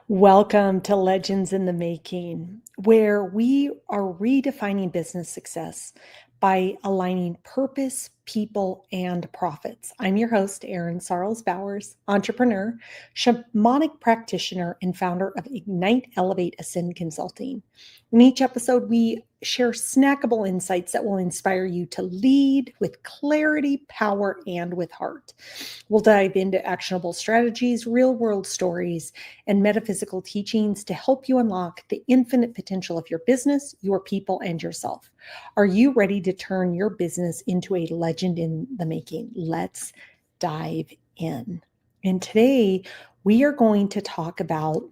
Welcome to Legends in the Making, where we are redefining business success by aligning purpose, people, and profits. I'm your host, Erin Sarles Bowers, entrepreneur, shamanic practitioner, and founder of Ignite, Elevate, Ascend Consulting. In each episode, we share snackable insights that will inspire you to lead with clarity, power, and with heart. We'll dive into actionable strategies, real world stories, and metaphysical teachings to help you unlock the infinite potential of your business, your people, and yourself. Are you ready to turn your business into a legend in the making? Let's dive in. And today we are going to talk about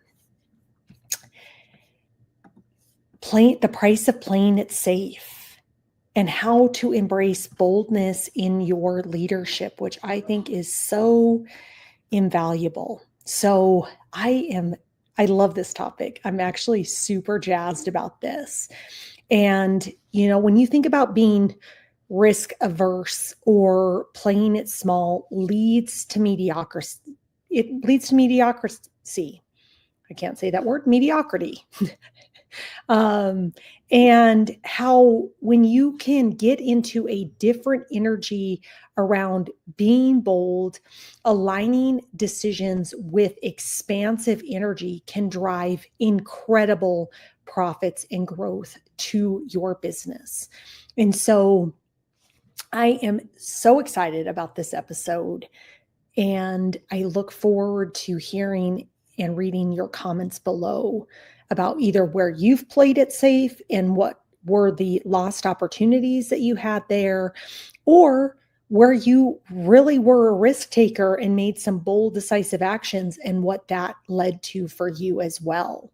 the price of playing it safe and how to embrace boldness in your leadership, which I think is so invaluable. So I love this topic. I'm actually super jazzed about this. And, when you think about being risk averse or playing it small leads to mediocrity. It leads to mediocrity. I can't say that word, mediocrity. um, and how when you can get into a different energy around being bold, aligning decisions with expansive energy can drive incredible profits and growth to your business. And so I am so excited about this episode, and I look forward to hearing and reading your comments below about either where you've played it safe and what were the lost opportunities that you had there, or where you really were a risk taker and made some bold, decisive actions and what that led to for you as well.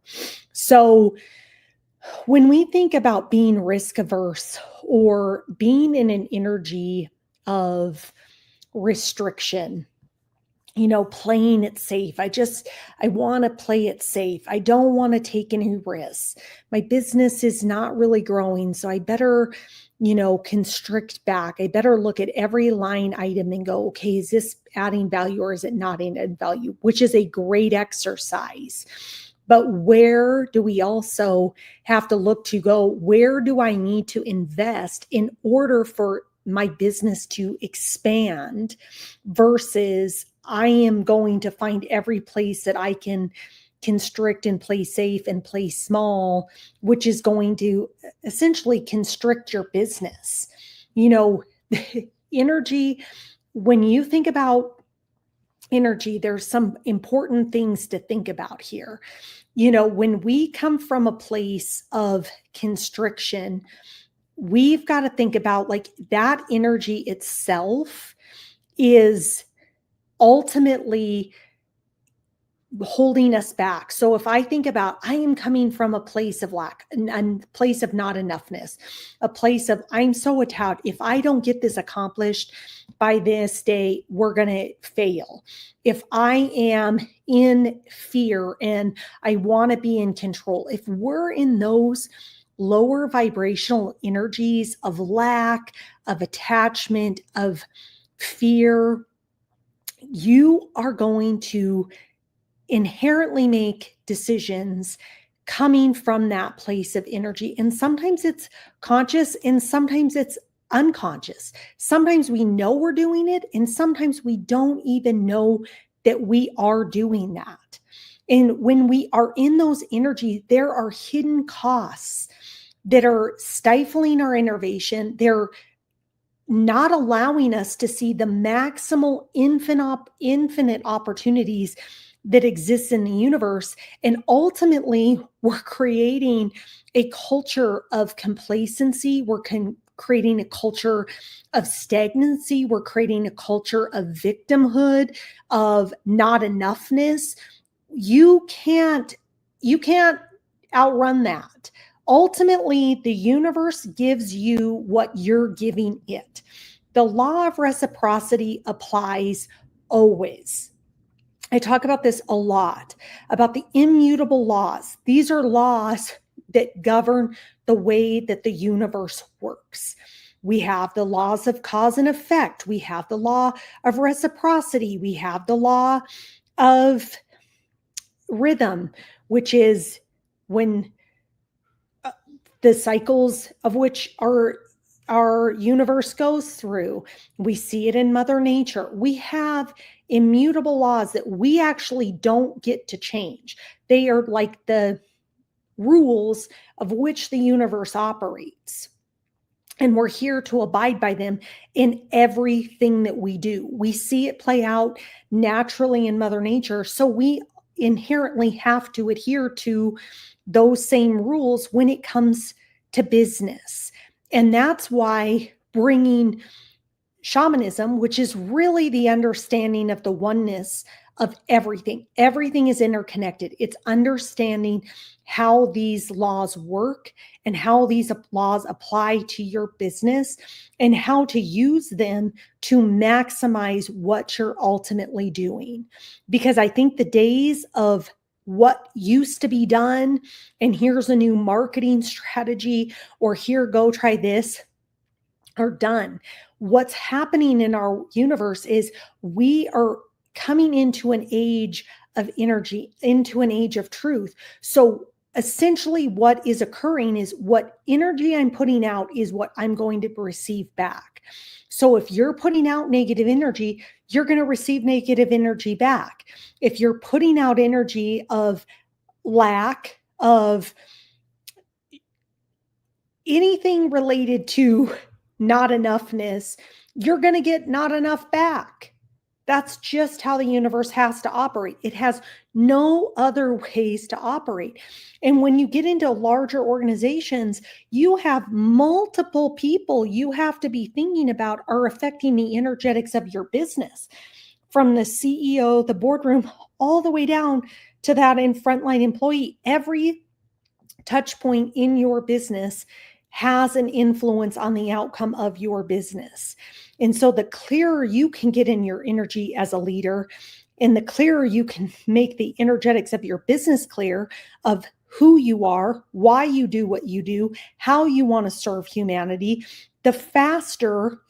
So, when we think about being risk averse or being in an energy of restriction, playing it safe. I want to play it safe. I don't want to take any risks. My business is not really growing, so I better, constrict back. I better look at every line item and go, okay, is this adding value or is it not adding value? Which is a great exercise. But where do we also have to look to go, where do I need to invest in order for my business to expand versus I am going to find every place that I can constrict and play safe and play small, which is going to essentially constrict your business. Energy, when you think about energy, there's some important things to think about here. When we come from a place of constriction, we've got to think about like that energy itself is ultimately holding us back. So if I think about, I am coming from a place of lack, a place of not enoughness, a place of I'm so attached. If I don't get this accomplished by this day, we're going to fail. If I am in fear and I want to be in control, if we're in those lower vibrational energies of lack, of attachment, of fear, you are going to inherently make decisions coming from that place of energy. And sometimes it's conscious and sometimes it's unconscious. Sometimes we know we're doing it and sometimes we don't even know that we are doing that. And when we are in those energies, there are hidden costs that are stifling our innovation. They're not allowing us to see the maximal infinite opportunities that exists in the universe. And ultimately, we're creating a culture of complacency. We're creating a culture of stagnancy. We're creating a culture of victimhood, of not enoughness. You can't outrun that. Ultimately, the universe gives you what you're giving it. The law of reciprocity applies always. I talk about this a lot, about the immutable laws. These are laws that govern the way that the universe works. We have the laws of cause and effect. We have the law of reciprocity. We have the law of rhythm, which is when the cycles of which our universe goes through. We see it in Mother Nature. We have immutable laws that we actually don't get to change. They are like the rules of which the universe operates. And we're here to abide by them in everything that we do. We see it play out naturally in Mother Nature. So we inherently have to adhere to those same rules when it comes to business. And that's why bringing shamanism, which is really the understanding of the oneness of everything. Everything is interconnected. It's understanding how these laws work and how these laws apply to your business and how to use them to maximize what you're ultimately doing. Because I think the days of what used to be done, and here's a new marketing strategy, or here, go try this, are done. What's happening in our universe is we are coming into an age of energy, into an age of truth. So essentially what is occurring is what energy I'm putting out is what I'm going to receive back. So if you're putting out negative energy, you're going to receive negative energy back. If you're putting out energy of lack, of anything related to not enoughness, you're going to get not enough back. That's just how the universe has to operate. It has no other ways to operate. And when you get into larger organizations, you have multiple people you have to be thinking about are affecting the energetics of your business, from the CEO, the boardroom, all the way down to that in frontline employee. Every touch point in your business has an influence on the outcome of your business. And so the clearer you can get in your energy as a leader, and the clearer you can make the energetics of your business clear of who you are, why you do what you do, how you want to serve humanity, the faster,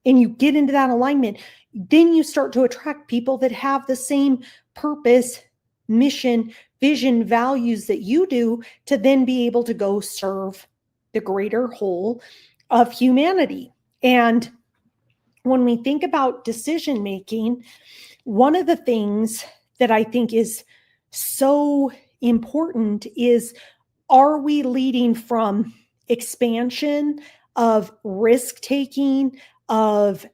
and you get into that alignment, then you start to attract people that have the same purpose, mission, vision, values that you do, to then be able to go serve the greater whole of humanity. And when we think about decision making, one of the things that I think is so important is, are we leading from expansion, of risk taking, of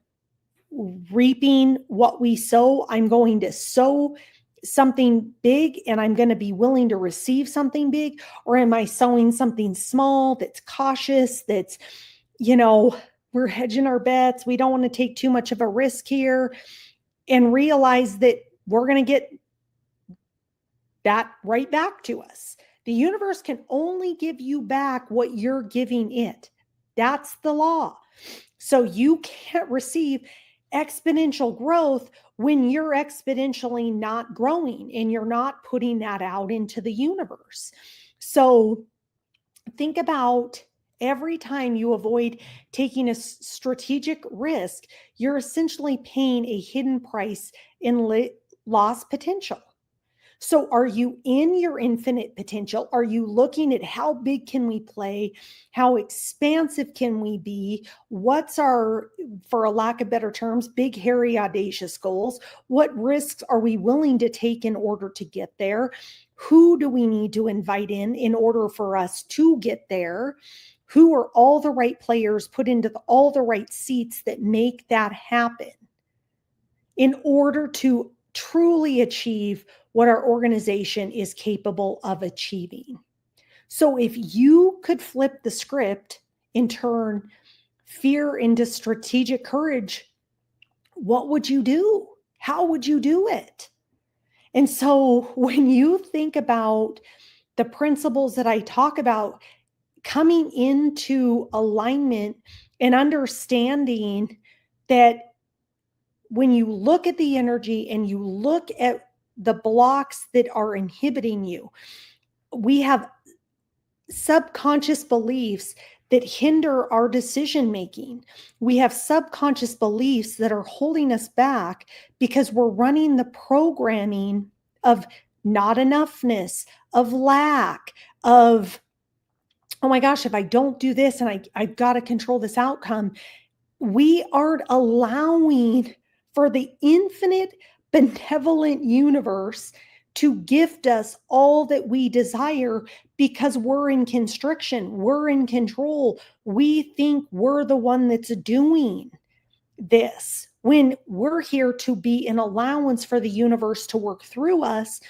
reaping what we sow? I'm going to sow something big and I'm going to be willing to receive something big? Or am I sowing something small that's cautious, that's, we're hedging our bets, we don't want to take too much of a risk here, and realize that we're going to get that right back to us? The universe can only give you back what you're giving it. That's the law. So you can't receive exponential growth when you're exponentially not growing and you're not putting that out into the universe. So think about every time you avoid taking a strategic risk, you're essentially paying a hidden price in lost potential. So are you in your infinite potential? Are you looking at how big can we play? How expansive can we be? What's our, for a lack of better terms, big, hairy, audacious goals? What risks are we willing to take in order to get there? Who do we need to invite in order for us to get there? Who are all the right players put into all the right seats that make that happen in order to truly achieve what our organization is capable of achieving? So if you could flip the script and turn fear into strategic courage, what would you do? How would you do it? And so when you think about the principles that I talk about, coming into alignment and understanding that when you look at the energy and you look at the blocks that are inhibiting you, we have subconscious beliefs that hinder our decision making. We have subconscious beliefs that are holding us back because we're running the programming of not enoughness, of lack, of, oh my gosh, if I don't do this and I've got to control this outcome, we aren't allowing for the infinite benevolent universe to gift us all that we desire because we're in constriction, we're in control. We think we're the one that's doing this when we're here to be an allowance for the universe to work through us,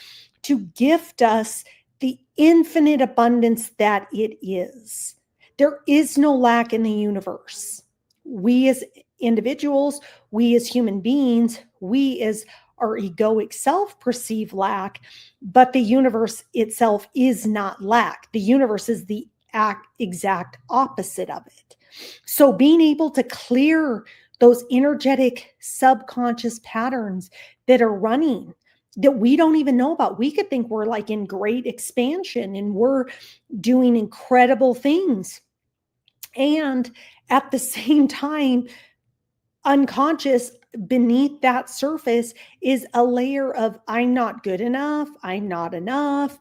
to gift us the infinite abundance that it is. There is no lack in the universe. We as individuals, we as human beings, we as our egoic self perceive lack, but the universe itself is not lack. The universe is the exact opposite of it. So being able to clear those energetic subconscious patterns that are running that we don't even know about. We could think we're like in great expansion and we're doing incredible things. And at the same time, unconscious beneath that surface is a layer of I'm not good enough, I'm not enough,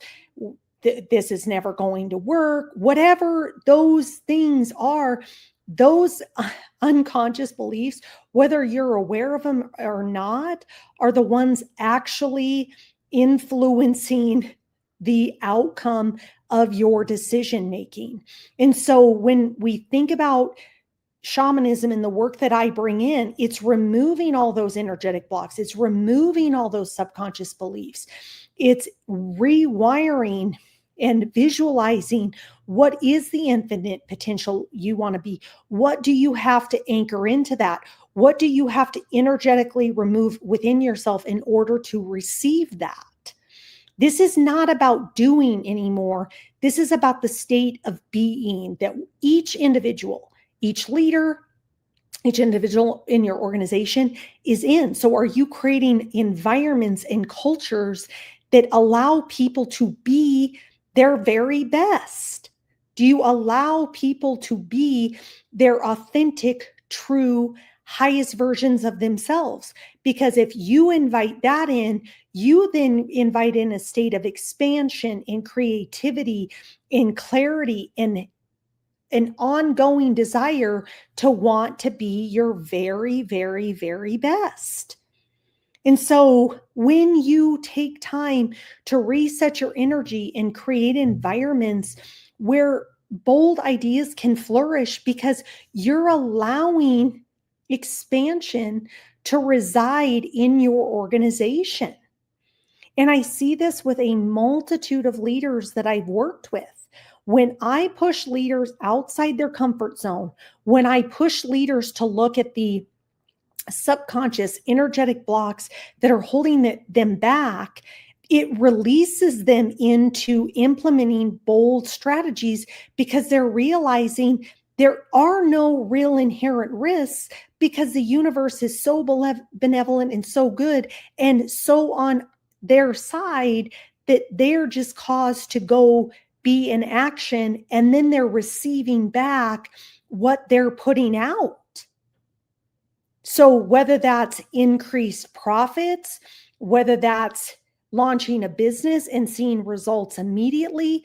this is never going to work. Whatever those things are, those unconscious beliefs, whether you're aware of them or not, are the ones actually influencing the outcome of your decision making. And so when we think about shamanism and the work that I bring in, it's removing all those energetic blocks. It's removing all those subconscious beliefs. It's rewiring and visualizing what is the infinite potential you want to be. What do you have to anchor into that? What do you have to energetically remove within yourself in order to receive that? This is not about doing anymore. This is about the state of being that each individual, each leader, each individual in your organization is in. So are you creating environments and cultures that allow people to be their very best? Do you allow people to be their authentic, true, highest versions of themselves? Because if you invite that in, you then invite in a state of expansion, in creativity, in clarity, in an ongoing desire to want to be your very, very, very best. And so when you take time to reset your energy and create environments where bold ideas can flourish because you're allowing expansion to reside in your organization. And I see this with a multitude of leaders that I've worked with. When I push leaders outside their comfort zone, when I push leaders to look at the subconscious energetic blocks that are holding them back, it releases them into implementing bold strategies because they're realizing there are no real inherent risks because the universe is so benevolent and so good and so on their side that they're just caused to go be in action, and then they're receiving back what they're putting out. So whether that's increased profits, whether that's launching a business and seeing results immediately,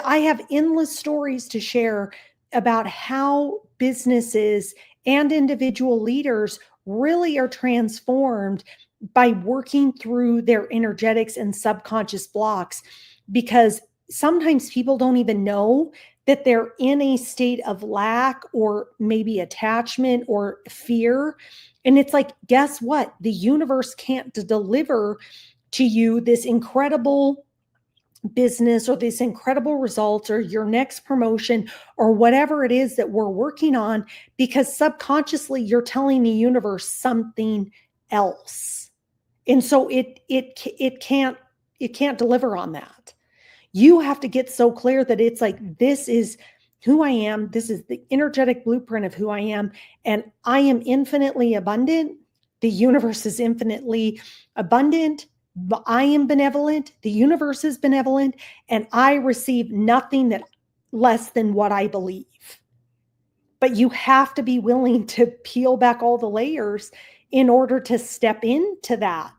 I have endless stories to share about how businesses and individual leaders really are transformed by working through their energetics and subconscious blocks, because sometimes people don't even know that they're in a state of lack or maybe attachment or fear. And it's like, guess what? The universe can't deliver to you this incredible business or these incredible results or your next promotion or whatever it is that we're working on, because subconsciously you're telling the universe something else. And so it can't deliver on that. You have to get so clear that it's like, this is who I am. This is the energetic blueprint of who I am. And I am infinitely abundant. The universe is infinitely abundant. I am benevolent. The universe is benevolent. And I receive nothing that less than what I believe. But you have to be willing to peel back all the layers in order to step into that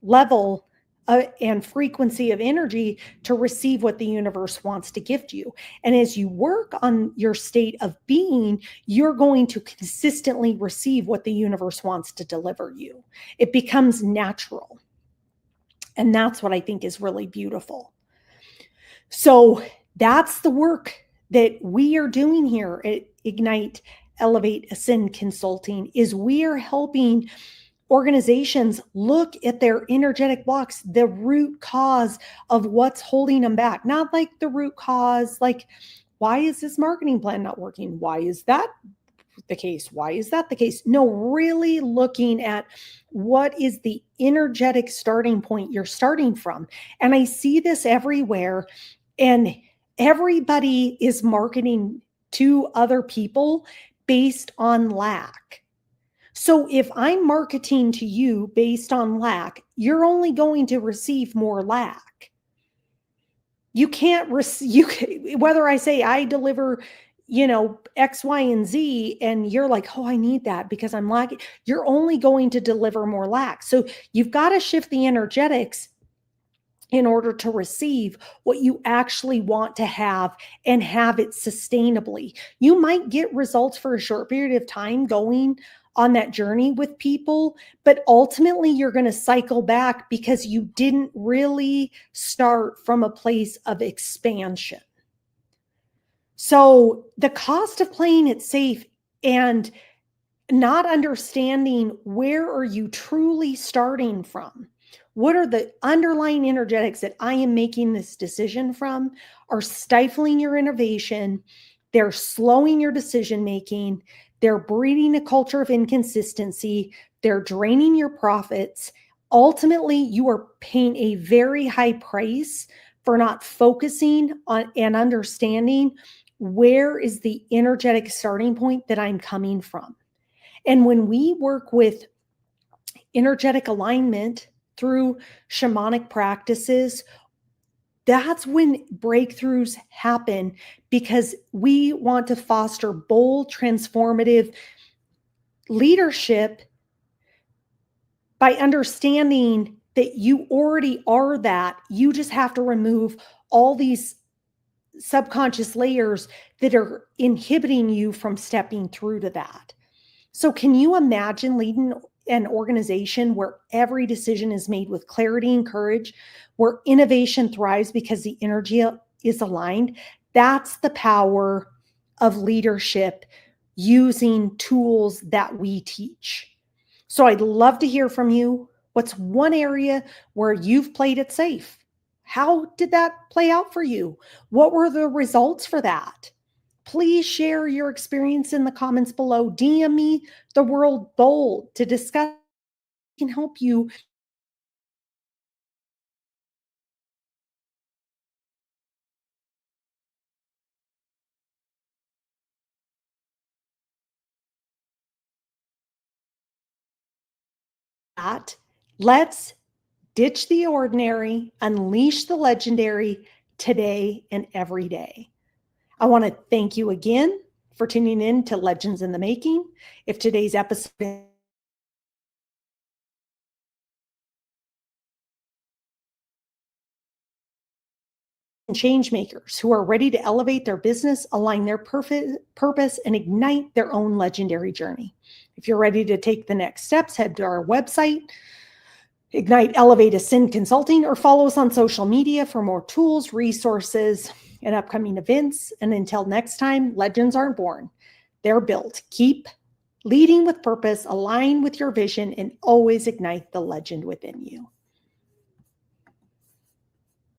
level and frequency of energy to receive what the universe wants to gift you. And as you work on your state of being, you're going to consistently receive what the universe wants to deliver you. It becomes natural. And that's what I think is really beautiful. So that's the work that we are doing here at Ignite, Elevate, Ascend Consulting, is we are helping organizations look at their energetic blocks, the root cause of what's holding them back. Not like the root cause, like, why is this marketing plan not working? Why is that the case? Why is that the case? No, really looking at what is the energetic starting point you're starting from. And I see this everywhere, and everybody is marketing to other people based on lack. So if I'm marketing to you based on lack, you're only going to receive more lack. You can't whether I say I deliver, X, Y, and Z, and you're like, oh, I need that because I'm lacking. You're only going to deliver more lack. So you've got to shift the energetics in order to receive what you actually want to have and have it sustainably. You might get results for a short period of time going on that journey with people, but ultimately you're going to cycle back because you didn't really start from a place of expansion. So the cost of playing it safe and not understanding where are you truly starting from, what are the underlying energetics that I am making this decision from, are stifling your innovation. They're slowing your decision making. They're breeding a culture of inconsistency. They're draining your profits. Ultimately, you are paying a very high price for not focusing on and understanding where is the energetic starting point that I'm coming from. And when we work with energetic alignment through shamanic practices, that's when breakthroughs happen, because we want to foster bold, transformative leadership by understanding that you already are that. You just have to remove all these subconscious layers that are inhibiting you from stepping through to that. So can you imagine leading an organization where every decision is made with clarity and courage, where innovation thrives because the energy is aligned? That's the power of leadership using tools that we teach. So I'd love to hear from you. What's one area where you've played it safe? How did that play out for you? What were the results for that? Please share your experience in the comments below. DM me the World Bold to discuss. Can help you that. Let's ditch the ordinary, unleash the legendary today and every day. I want to thank you again for tuning in to Legends in the Making. If today's episode change makers who are ready to elevate their business, align their purpose, and ignite their own legendary journey. If you're ready to take the next steps, head to our website, Ignite, Elevate, Ascend Consulting, or follow us on social media for more tools, resources, and upcoming events. And until next time, legends aren't born, they're built. Keep leading with purpose, align with your vision, and always ignite the legend within you.